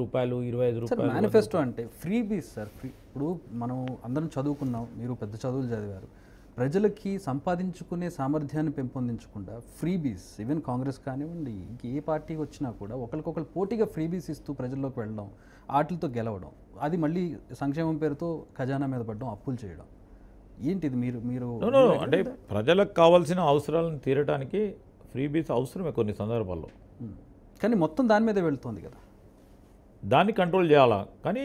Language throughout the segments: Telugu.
రూపాయలు 25 సార్ రూపాయలు. మేనిఫెస్టో అంటే ఫ్రీ బీస్ సార్. ఫ్రీ ఇప్పుడు మనం అందరం చదువుకున్నాం, మీరు పెద్ద చదువులు చదివారు. ప్రజలకి సంపాదించుకునే సామర్థ్యాన్ని పెంపొందించకుండా ఫ్రీ బీస్, ఈవెన్ కాంగ్రెస్ కానివ్వండి ఇంక ఏ పార్టీకి వచ్చినా కూడా ఒకరికొకరు పోటీగా ఫ్రీ బీస్ ఇస్తూ ప్రజల్లోకి వెళ్ళడం, ఆటలతో గెలవడం, అది మళ్ళీ సంక్షేమం పేరుతో ఖజానా మీద పడడం, అప్పులు చేయడం. ఏంటిది మీరు మీరు అంటే ప్రజలకు కావాల్సిన అవసరాలను తీరడానికి ఫ్రీబీస్ అవసరమే కొన్ని సందర్భాల్లో. కానీ మొత్తం దాని మీదే వెళ్తుంది కదా. దాన్ని కంట్రోల్ చేయాలా. కానీ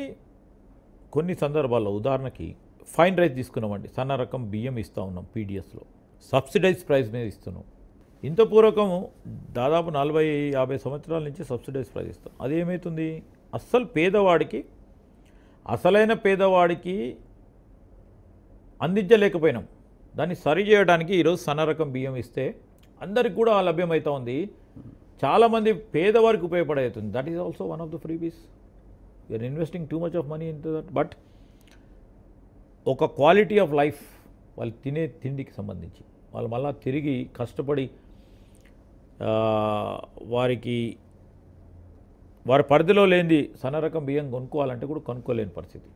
కొన్ని సందర్భాల్లో ఉదాహరణకి ఫైన్ రైస్ తీసుకున్నామండి, సన్న రకం బియ్యం ఇస్తూ ఉన్నాం పీడిఎస్లో, సబ్సిడైజ్ ప్రైస్ మీద ఇస్తున్నాం. ఇంత పూర్వకము దాదాపు 40-50 సంవత్సరాల నుంచి సబ్సిడైజ్ ప్రైస్ ఇస్తాం. అదేమవుతుంది, పేదవాడికి అసలైన పేదవాడికి అందించలేకపోయినాం. దాన్ని సరి చేయడానికి ఈరోజు సన్న రకం బియ్యం ఇస్తే అందరికి కూడా లభ్యమవుతా ఉంది. చాలామంది పేదవారికి ఉపయోగపడవుతుంది. That is also one of the freebies. You're investing too much of money into that. But ఒక క్వాలిటీ ఆఫ్ లైఫ్, వాళ్ళు తినే తిండికి సంబంధించి వాళ్ళు మళ్ళీ తిరిగి కష్టపడి వారి పరిధిలో లేనిది సన్న రకం బియ్యం కొనుక్కోవాలంటే కూడా కొనుక్కోలేని పరిస్థితి.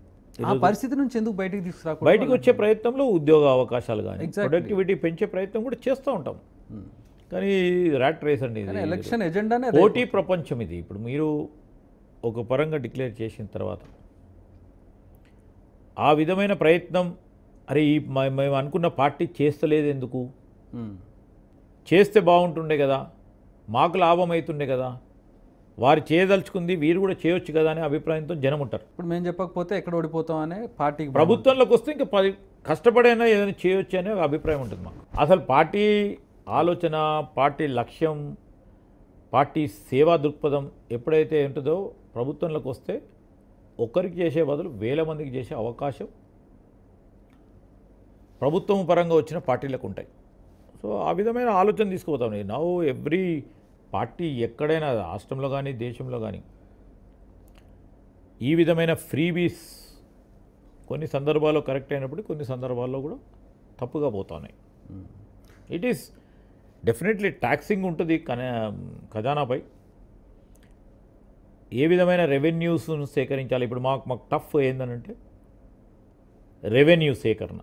ఆ పరిస్థితి నుంచి ఎందుకు బయటికి తీసుకురాకూడదు? బయటికి వచ్చే ప్రయత్నంలో ఉద్యోగ అవకాశాలు కానీ ప్రొడక్టివిటీ పెంచే ప్రయత్నం కూడా చేస్తూ ఉంటాం. కానీ ర్యాట్ రేస్ అండి, ఎలక్షన్ ఎజెండానే పోటీ ప్రపంచం ఇది. ఇప్పుడు మీరు ఒక పరంగా డిక్లేర్ చేసిన తర్వాత ఆ విధమైన ప్రయత్నం, అరే మేము అనుకున్న పార్టీ చేస్తలేదు ఎందుకు, చేస్తే బాగుంటుండే కదా, మాకు లాభం అవుతుండే కదా, వారు చేయదలుచుకుంది వీరు కూడా చేయొచ్చు కదా అనే అభిప్రాయంతో జనం ఉంటారు. ఇప్పుడు మేము చెప్పకపోతే ఎక్కడ ఓడిపోతాం అనే పార్టీకి, ప్రభుత్వంలోకి వస్తే ఇంకా కష్టపడైనా ఏదైనా చేయొచ్చు అనే ఒక అభిప్రాయం ఉంటుంది మాకు. అసలు పార్టీ ఆలోచన, పార్టీ లక్ష్యం, పార్టీ సేవా దృక్పథం ఎప్పుడైతే ఉంటుందో ప్రభుత్వంలోకి వస్తే ఒక్కరికి చేసే బదులు 1000 మందికి చేసే అవకాశం ప్రభుత్వం పరంగా వచ్చిన పార్టీలకు ఉంటాయి. సో ఆ విధమైన ఆలోచన తీసుకుపోతాం. నౌ ఎవ్రీ పార్టీ ఎక్కడైనా రాష్ట్రంలో కానీ దేశంలో కానీ ఈ విధమైన ఫ్రీబీస్ కొన్ని సందర్భాల్లో కరెక్ట్ అయినప్పుడు కొన్ని సందర్భాల్లో కూడా తప్పుగా పోతున్నాయి. ఇట్ ఈస్ డెఫినెట్లీ ట్యాక్సింగ్ ఉంటుంది ఖజానాపై. ఏ విధమైన రెవెన్యూస్ను సేకరించాలి. ఇప్పుడు మాకు టఫ్ ఏందనంటే రెవెన్యూ సేకరణ.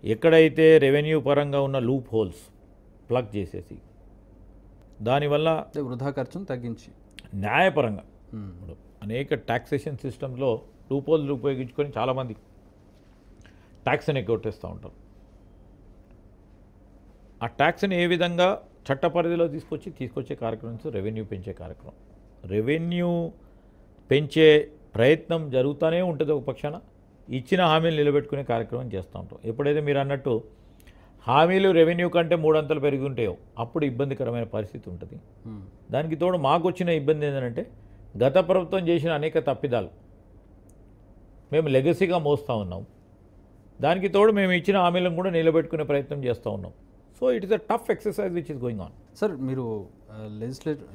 ఎక్కడైతే రెవెన్యూ పరంగా ఉన్న లూప్ హోల్స్ ప్లగ్ చేసేసి దానివల్ల వృధా ఖర్చును తగ్గించి న్యాయపరంగా అనేక ట్యాక్సేషన్ సిస్టమ్స్లో లూప్ హోల్స్ ఉపయోగించుకొని చాలామంది ట్యాక్స్ని ఎగ్గొట్టేస్తూ ఉంటారు. ఆ ట్యాక్స్ని ఏ విధంగా చట్ట పరిధిలో తీసుకొచ్చే కార్యక్రమం రెవెన్యూ పెంచే కార్యక్రమం. రెవెన్యూ పెంచే ప్రయత్నం జరుగుతూనే ఉంటుంది. ఒక పక్షాన ఇచ్చిన హామీలు నిలబెట్టుకునే కార్యక్రమం చేస్తూ ఉంటాం. ఎప్పుడైతే మీరు అన్నట్టు హామీలు రెవెన్యూ కంటే 3 అంతలు పెరిగి ఉంటాయో అప్పుడు ఇబ్బందికరమైన పరిస్థితి ఉంటుంది. దానికి తోడు మాకు వచ్చిన ఇబ్బంది ఏంటంటే గత ప్రభుత్వం చేసిన అనేక తప్పిదాలు మేము లెగసీగా మోస్తూ ఉన్నాం. దానికి తోడు మేము ఇచ్చిన హామీలను కూడా నిలబెట్టుకునే ప్రయత్నం చేస్తూ ఉన్నాం. So it is a tough exercise which is going on. Sir మీరు లెజిస్లేటివ్